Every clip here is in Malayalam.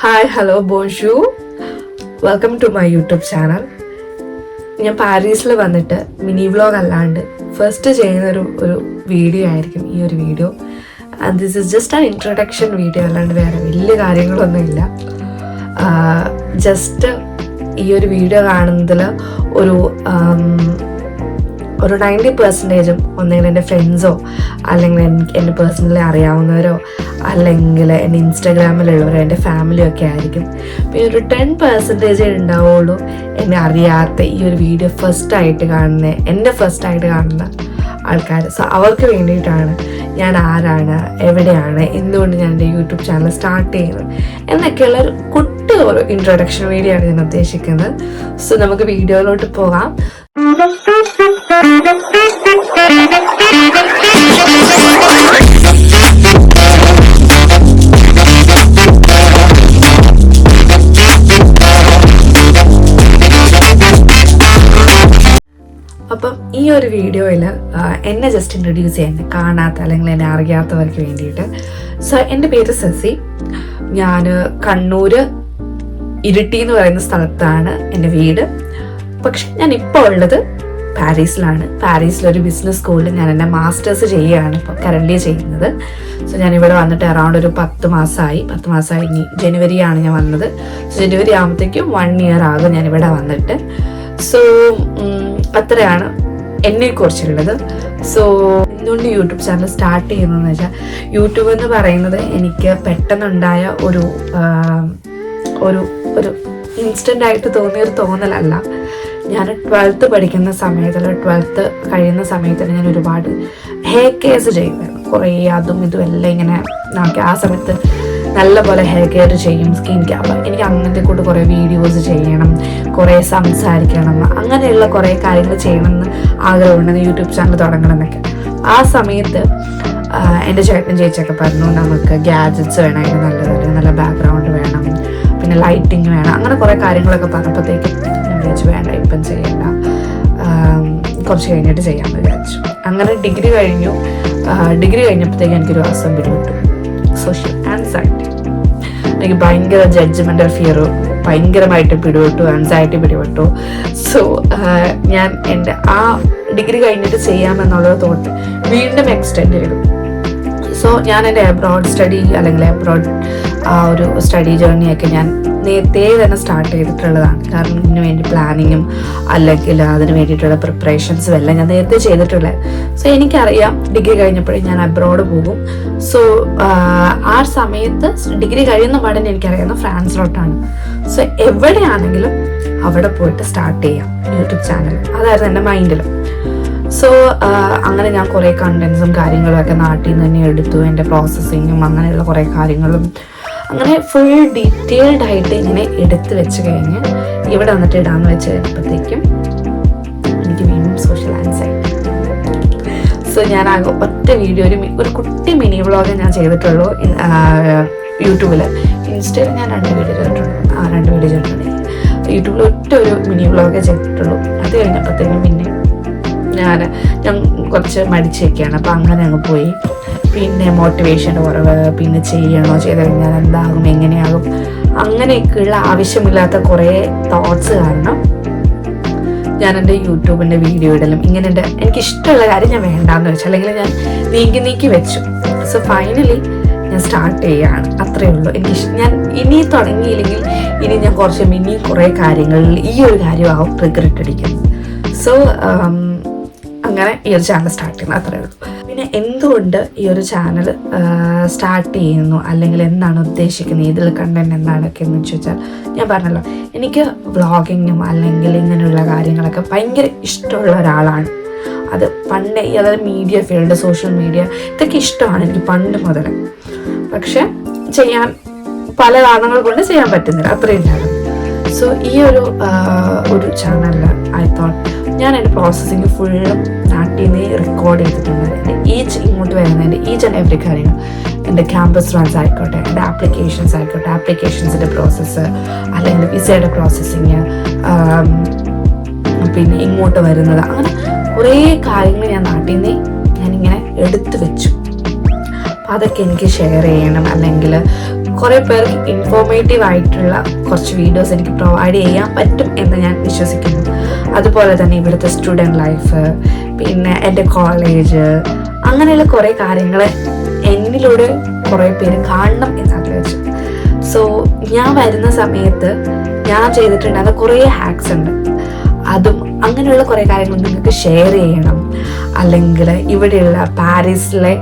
ഹായ് ഹലോ ബോൺജൂർ, welcome to my YouTube channel. ഞാൻ പാരീസിൽ വന്നിട്ട് മിനി വ്ലോഗ് അല്ലാണ്ട് ഫസ്റ്റ് ചെയ്യുന്ന ഒരു വീഡിയോ ആയിരിക്കും ഈ ഒരു video. And this is just an introduction video, അല്ലാണ്ട് വേറെ വലിയ കാര്യങ്ങളൊന്നുമില്ല. ജസ്റ്റ് ഈ ഒരു വീഡിയോ കാണുന്നതിൽ ഒരു 90% ഒന്നെങ്കിൽ എൻ്റെ ഫ്രണ്ട്സോ അല്ലെങ്കിൽ എൻ്റെ പേഴ്സണലി അറിയാവുന്നവരോ അല്ലെങ്കിൽ എൻ്റെ ഇൻസ്റ്റാഗ്രാമിലുള്ളവരോ എൻ്റെ ഫാമിലിയോ ഒക്കെ ആയിരിക്കും. പിന്നെ ഒരു 10% ഉണ്ടാവുള്ളൂ എന്നെ അറിയാത്ത ഈ ഒരു വീഡിയോ ഫസ്റ്റായിട്ട് കാണുന്ന ആൾക്കാർ. സോ അവർക്ക് വേണ്ടിയിട്ടാണ് ഞാൻ ആരാണ്, എവിടെയാണ്, എന്തുകൊണ്ട് ഞാൻ എൻ്റെ യൂട്യൂബ് ചാനൽ സ്റ്റാർട്ട് ചെയ്യുന്നത് എന്നൊക്കെയുള്ള ഒരു ഇൻട്രൊഡക്ഷൻ വീഡിയോ ആണ് ഞാൻ ഉദ്ദേശിക്കുന്നത്. സോ നമുക്ക് വീഡിയോയിലോട്ട് പോകാം. അപ്പം ഈ ഒരു വീഡിയോയിൽ എന്നെ ജസ്റ്റ് ഇൻട്രൊഡ്യൂസ് ചെയ്യാൻ കാണാത്ത അല്ലെങ്കിൽ എന്നെ അറിയാത്തവർക്ക് വേണ്ടിയിട്ട്. സോ എൻ്റെ പേര് സസി. ഞാൻ കണ്ണൂർ ഇരിട്ടി എന്ന് പറയുന്ന സ്ഥലത്താണ് എൻ്റെ വീട്. പക്ഷെ ഞാൻ ഇപ്പോൾ ഉള്ളത് പാരീസിലാണ്. പാരീസിലൊരു ബിസിനസ് സ്കൂളിൽ ഞാൻ എൻ്റെ മാസ്റ്റേഴ്സ് ചെയ്യുകയാണ് ഇപ്പോൾ കറൻ്റ് ചെയ്യുന്നത്. സോ ഞാനിവിടെ വന്നിട്ട് അറൗണ്ട് ഒരു 10 മാസമായി. ഇനി ജനുവരിയാണ് ഞാൻ വന്നത്. സോ ജനുവരി ആകുമ്പോഴത്തേക്കും 1 year ആകും ഞാനിവിടെ വന്നിട്ട്. സോ അത്രയാണ് എന്നെക്കുറിച്ചുള്ളത്. സോ എന്തുകൊണ്ട് യൂട്യൂബ് ചാനൽ സ്റ്റാർട്ട് ചെയ്യുന്നതെന്ന് വെച്ചാൽ, യൂട്യൂബ് എന്ന് പറയുന്നത് എനിക്ക് പെട്ടെന്നുണ്ടായ ഒരു ഇൻസ്റ്റൻ്റ് ആയിട്ട് തോന്നിയൊരു തോന്നലല്ല. ഞാൻ 12th പഠിക്കുന്ന സമയത്തിൽ, 12th കഴിയുന്ന സമയത്ത് ഞാൻ ഒരുപാട് ഹെയർ കെയർസ് ചെയ്യുമായിരുന്നു. കുറേ അതും ഇതും എല്ലാം ഇങ്ങനെ നോക്കി. ആ സമയത്ത് നല്ലപോലെ ഹെയർ കെയർ ചെയ്യും, സ്കിൻ കെയർ. അപ്പം എനിക്ക് അങ്ങനത്തെ കൂട്ട് കുറേ വീഡിയോസ് ചെയ്യണം, കുറേ സംസാരിക്കണം, അങ്ങനെയുള്ള കുറേ കാര്യങ്ങൾ ചെയ്യണമെന്ന് ആഗ്രഹമുണ്ടെന്ന് യൂട്യൂബ് ചാനൽ തുടങ്ങണം എന്നൊക്കെ. ആ സമയത്ത് എൻ്റെ ചേട്ടനും ചേച്ചിയൊക്കെ പറഞ്ഞു, നമുക്ക് ഗ്യാജറ്റ്സ് വേണം, അതിന് നല്ല ബാക്ക്ഗ്രൗണ്ട് വേണം, പിന്നെ ലൈറ്റിങ് വേണം, അങ്ങനെ കുറേ കാര്യങ്ങളൊക്കെ പറഞ്ഞപ്പോഴത്തേക്കും ഞാൻ വിചാരിച്ചു വേണ്ട, ഇപ്പം ചെയ്യണ്ട, കുറച്ച് കഴിഞ്ഞിട്ട് ചെയ്യാമെന്ന് വിചാരിച്ചു. അങ്ങനെ ഡിഗ്രി കഴിഞ്ഞപ്പോഴത്തേക്കും എനിക്കൊരു അസുഖം പിടിപെട്ടു, സോഷ്യൽ ആൻസൈറ്റി. എനിക്ക് ഭയങ്കര ജഡ്ജ്മെൻ്റൽ ഫിയർ ഭയങ്കരമായിട്ട് ആൻസൈറ്റി പിടിപെട്ടു. സോ ഞാൻ എൻ്റെ ആ ഡിഗ്രി കഴിഞ്ഞിട്ട് ചെയ്യാമെന്നുള്ളത് തോട്ട് വീണ്ടും എക്സ്റ്റെൻഡ് ചെയ്തു. സോ ഞാൻ എൻ്റെ അബ്രോഡ് സ്റ്റഡി അല്ലെങ്കിൽ ആ ഒരു സ്റ്റഡി ജേർണിയൊക്കെ ഞാൻ നേരത്തെ തന്നെ സ്റ്റാർട്ട് ചെയ്തിട്ടുള്ളതാണ്. കാരണം ഇതിന് വേണ്ടി പ്ലാനിങ്ങും അല്ലെങ്കിൽ അതിന് വേണ്ടിയിട്ടുള്ള പ്രിപ്പറേഷൻസും എല്ലാം ഞാൻ നേരത്തെ ചെയ്തിട്ടുള്ളത്. സോ എനിക്കറിയാം ഡിഗ്രി കഴിഞ്ഞപ്പോഴേ ഞാൻ അബ്രോഡ് പോകും. സോ ആ സമയത്ത് ഡിഗ്രി കഴിയുന്ന പാടിന് എനിക്കറിയാവുന്ന ഫ്രാൻസിലോട്ടാണ്. സോ എവിടെയാണെങ്കിലും അവിടെ പോയിട്ട് സ്റ്റാർട്ട് ചെയ്യാം യൂട്യൂബ് ചാനൽ, അതായിരുന്നു എൻ്റെ മൈൻഡിൽ. സോ അങ്ങനെ ഞാൻ കുറേ കണ്ടൻസും കാര്യങ്ങളുമൊക്കെ നാട്ടിൽ നിന്ന് തന്നെ എടുത്തു. എൻ്റെ പ്രോസസ്സിങ്ങും അങ്ങനെയുള്ള കുറേ കാര്യങ്ങളും അങ്ങനെ ഫുൾ ഡീറ്റെയിൽഡ് ആയിട്ട് ഇങ്ങനെ എടുത്ത് വെച്ച് കഴിഞ്ഞ് ഇവിടെ വന്നിട്ട് ഇടാന്ന് വെച്ച് കഴിഞ്ഞപ്പോഴത്തേക്കും എനിക്ക് വീണ്ടും സോഷ്യൽ ആൻസൈറ്റി. സോ ഞാൻ ഒറ്റ വീഡിയോ, ഒരു കുട്ടി മിനി വ്ളോഗ് ഞാൻ ചെയ്തിട്ടുള്ളൂ യൂട്യൂബിൽ. ഇൻസ്റ്റയിൽ ഞാൻ 2 വീഡിയോ ചെയ്തിട്ടുണ്ട്. യൂട്യൂബിൽ ഒരു മിനി വ്ളോഗേ ചെയ്തിട്ടുള്ളൂ. അത് കഴിഞ്ഞപ്പോഴത്തേക്കും പിന്നെ ഞാൻ കുറച്ച് മടിച്ചേക്കാണ്. അപ്പം അങ്ങനെ അങ്ങ് പോയി. പിന്നെ മോട്ടിവേഷൻ കുറവ്, പിന്നെ ചെയ്ത് കഴിഞ്ഞാൽ എന്താകും, എങ്ങനെയാകും, അങ്ങനെയൊക്കെയുള്ള ആവശ്യമില്ലാത്ത കുറേ തോട്ട്സ് കാരണം ഞാൻ എൻ്റെ യൂട്യൂബിൻ്റെ വീഡിയോ ഇടലും ഇങ്ങനെ എനിക്കിഷ്ടമുള്ള കാര്യം ഞാൻ വേണ്ടാന്ന് വെച്ചു, അല്ലെങ്കിൽ ഞാൻ നീക്കി വെച്ചു. സോ ഫൈനലി ഞാൻ സ്റ്റാർട്ട് ചെയ്യുകയാണ്. അത്രയേ ഉള്ളൂ. ഞാൻ ഇനി തുടങ്ങിയില്ലെങ്കിൽ ഇനി ഞാൻ കുറേ കാര്യങ്ങളിൽ ഈ ഒരു കാര്യമാവും റിഗ്രറ്റ് അടിക്കുന്നത്. സോ അങ്ങനെ ഈ ഒരു ചാനൽ സ്റ്റാർട്ട് ചെയ്യുന്നത് അത്രയേ ഉള്ളൂ. പിന്നെ എന്തുകൊണ്ട് ഈ ഒരു ചാനൽ സ്റ്റാർട്ട് ചെയ്യുന്നു, അല്ലെങ്കിൽ എന്താണ് ഉദ്ദേശിക്കുന്നത്, ഇതിൽ കണ്ടന്റ് എന്താണൊക്കെ എന്ന് വെച്ചാൽ, ഞാൻ പറഞ്ഞല്ലോ എനിക്ക് വ്ളോഗിങ്ങും അല്ലെങ്കിൽ ഇങ്ങനെയുള്ള കാര്യങ്ങളൊക്കെ ഭയങ്കര ഇഷ്ടമുള്ള ഒരാളാണ്. അത് പണ്ട്, അതായത് മീഡിയ ഫീൽഡ്, സോഷ്യൽ മീഡിയ, ഇതൊക്കെ ഇഷ്ടമാണ് എനിക്ക് പണ്ട് മുതൽ. പക്ഷെ ചെയ്യാൻ പല കാരണങ്ങൾ കൊണ്ട് ചെയ്യാൻ പറ്റുന്നില്ല, അത്രയും ഉണ്ടായിരുന്നു. സോ ഈ ഒരു ചാനലിൽ ഐ തോട്ട് ഞാൻ എൻ്റെ പ്രോസസ്സിങ് ഫുള്ളും നാട്ടിൽ നിന്ന് റെക്കോർഡ് ചെയ്തിട്ടുണ്ട്. എൻ്റെ ഇങ്ങോട്ട് വരുന്നതിൻ്റെ ഈച്ച് ആൻഡ് എവറി കാര്യങ്ങൾ, എൻ്റെ ക്യാമ്പസ് റൺസ് ആയിക്കോട്ടെ, എൻ്റെ ആപ്ലിക്കേഷൻസ് ആയിക്കോട്ടെ, ആപ്ലിക്കേഷൻസിൻ്റെ പ്രോസസ്സ്, അല്ലെങ്കിൽ വിസയുടെ പ്രോസസ്സിങ്, പിന്നെ ഇങ്ങോട്ട് വരുന്നത്, അങ്ങനെ കുറേ കാര്യങ്ങൾ ഞാൻ നാട്ടിൽ നിന്ന് ഞാനിങ്ങനെ എടുത്തു വെച്ചു. അപ്പോൾ അതൊക്കെ എനിക്ക് ഷെയർ ചെയ്യണം, അല്ലെങ്കിൽ കുറേ പേർക്ക് ഇൻഫോർമേറ്റീവ് ആയിട്ടുള്ള കുറച്ച് വീഡിയോസ് എനിക്ക് പ്രൊവൈഡ് ചെയ്യാൻ പറ്റും എന്ന് ഞാൻ വിശ്വസിക്കുന്നു. അതുപോലെ തന്നെ ഇവിടുത്തെ സ്റ്റുഡൻറ് ലൈഫ്, പിന്നെ എൻ്റെ കോളേജ്, അങ്ങനെയുള്ള കുറേ കാര്യങ്ങൾ എന്നിലൂടെ കുറേ പേര് കാണണം എന്ന് ആഗ്രഹിച്ചു. സോ ഞാൻ വരുന്ന സമയത്ത് ഞാൻ ചെയ്തിട്ടുണ്ടാകുന്ന കുറേ ഹാക്സ് ഉണ്ട്. അതും അങ്ങനെയുള്ള കുറേ കാര്യങ്ങൾ നിങ്ങൾക്ക് ഷെയർ ചെയ്യണം, അല്ലെങ്കിൽ ഇവിടെയുള്ള പാരീസിലെ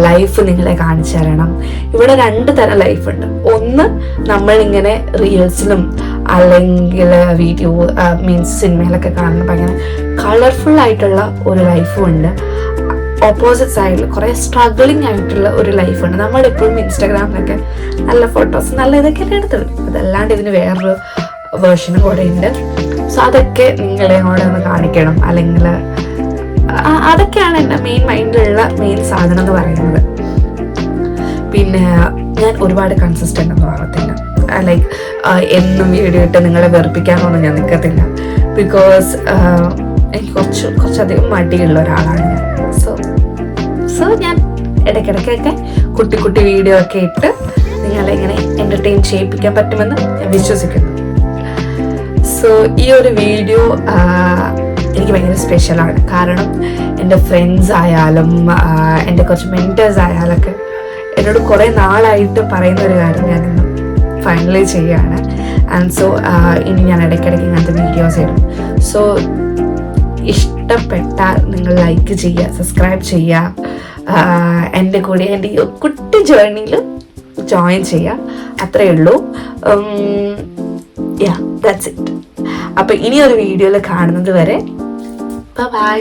ലൈഫ് നിങ്ങളെ കാണിച്ചു തരണം. ഇവിടെ 2 തരം ലൈഫുണ്ട്. ഒന്ന്, നമ്മളിങ്ങനെ റീൽസിലും അല്ലെങ്കിൽ വീഡിയോ മീൻസ് സിനിമയിലൊക്കെ കാണുന്ന ഭയങ്കര കളർഫുൾ ആയിട്ടുള്ള ഒരു ലൈഫും ഉണ്ട്. ഓപ്പോസിറ്റ് സൈഡിൽ കുറേ സ്ട്രഗിളിങ് ആയിട്ടുള്ള ഒരു ലൈഫുണ്ട്. നമ്മളെപ്പോഴും ഇൻസ്റ്റാഗ്രാമിലൊക്കെ നല്ല ഫോട്ടോസ് നല്ല ഇതൊക്കെ എടുത്തിടും. അതല്ലാണ്ട് ഇതിന് വേറൊരു വേർഷനും കൂടെ ഉണ്ട്. സോ അതൊക്കെ നിങ്ങളെ കൂടെ ഒന്ന് കാണിക്കണം, അല്ലെങ്കിൽ അതൊക്കെയാണ് എൻ്റെ മൈൻഡിലുള്ള മെയിൻ സാധനം എന്ന് പറയുന്നത്. പിന്നെ ഞാൻ ഒരുപാട് കൺസിസ്റ്റൻ്റ് ഒന്നും ആവത്തില്ല. ലൈക്ക് എന്നും വീഡിയോ ഇട്ട് നിങ്ങളെ വെറുപ്പിക്കാനൊന്നും ഞാൻ നിൽക്കത്തില്ല. ബിക്കോസ് എനിക്ക് കുറച്ചധികം മടിയുള്ള ഒരാളാണ് ഞാൻ. സോ ഞാൻ ഇടയ്ക്കിടയ്ക്കൊക്കെ കുട്ടി വീഡിയോ ഒക്കെ ഇട്ട് നിങ്ങളെ ഇങ്ങനെ എൻ്റർടൈൻ ചെയ്യിപ്പിക്കാൻ പറ്റുമെന്ന് ഞാൻ വിശ്വസിക്കുന്നു. സോ ഈ ഒരു വീഡിയോ എനിക്ക് ഭയങ്കര സ്പെഷ്യലാണ്. കാരണം എൻ്റെ ഫ്രണ്ട്സ് ആയാലും എൻ്റെ കുറച്ച് മെൻറ്റേഴ്സ് ആയാലൊക്കെ എന്നോട് കുറേ നാളായിട്ട് പറയുന്ന ഒരു കാര്യം ഞാനിന്ന് ഫൈനലൈസ് ചെയ്യുകയാണ്. ആൻഡ് സോ ഇനി ഞാൻ ഇടയ്ക്കിടയ്ക്ക് ഇങ്ങനത്തെ വീഡിയോസ് ഇടും. സോ ഇഷ്ടപ്പെട്ടാൽ നിങ്ങൾ ലൈക്ക് ചെയ്യുക, സബ്സ്ക്രൈബ് ചെയ്യുക, എൻ്റെ കൂടെ എൻ്റെ ഈ കുട്ടി ജേർണിയിൽ ജോയിൻ ചെയ്യുക. അത്രയേ ഉള്ളൂ. യാ, ദാറ്റ്സ് ഇറ്റ്. അപ്പോൾ ഇനിയൊരു വീഡിയോയിൽ കാണുന്നത് വരെ ബൈ.